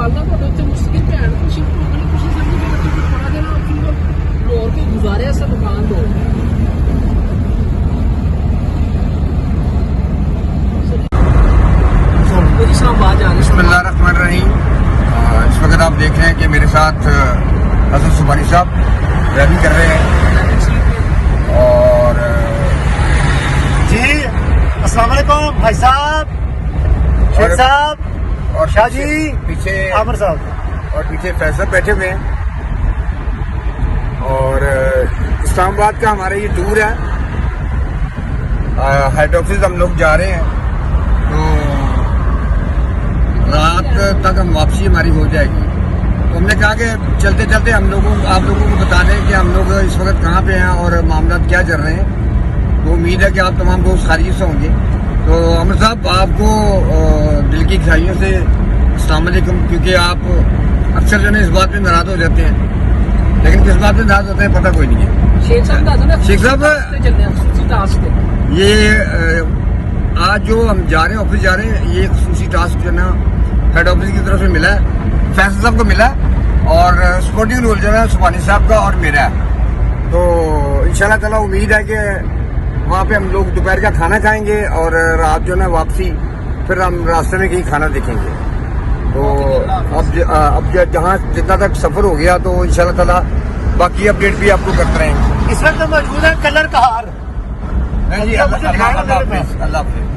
वालदा तो बच्चे मुश्किल पे हैं कुछ अपनी खुशी समझ के बच्चे को पढ़ा देना और फिर वो और के गुजारे से मकान दो बिस्मिल्लाहिर्रहमानिर्रहीम। इस वक्त आप देख रहे हैं कि मेरे साथ हसन सुबानी साहब ड्राइविंग कर रहे हैं और जी अस्सलाम वालेकुम भाई साहब, शेख साहब और शाह जी, पीछे आमिर साहब और पीछे फैसल बैठे हुए हैं। और इस्लामाबाद का हमारा ये टूर है। हेड ऑफिस हम लोग जा रहे हैं तो रात तक हम वापसी हमारी हो जाएगी। तो हमने कहा कि चलते चलते आप लोगों को बता दें कि हम लोग इस वक्त कहाँ पे हैं और मामला क्या चल रहे हैं। तो उम्मीद है कि आप तमाम दोस्त खारिज से होंगे। तो अमर साहब आपको दिल की गहराइयों से अस्सलाम वालेकुम, क्योंकि आप अक्सर जो है इस बात पे नाराज हो जाते हैं, लेकिन किस बात पे नाराज होते हैं पता कोई नहीं है। शेख साहब शेख साहब ये आज जो हम जा रहे हैं ऑफिस जा रहे हैं, ये खुसूसी टास्क जो है ना हेड ऑफिस की तरफ से मिला है, फैसल साहब को मिला और सपोर्टिंग रोल जो है सुबानी साहब का और मेरा है। तो इंशाल्लाह ताला उम्मीद है कि वहाँ पे हम लोग दोपहर का खाना खाएंगे और रात जो है वापसी फिर हम रास्ते में कहीं खाना देखेंगे। तो अब जहाँ जितना तक सफर हो गया तो इंशाल्लाह ताला बाकी अपडेट भी आपको करते रहेंगे। इस वक्त मौजूद है कलर कहार। नहीं जी, अल्लाह हाफिज़।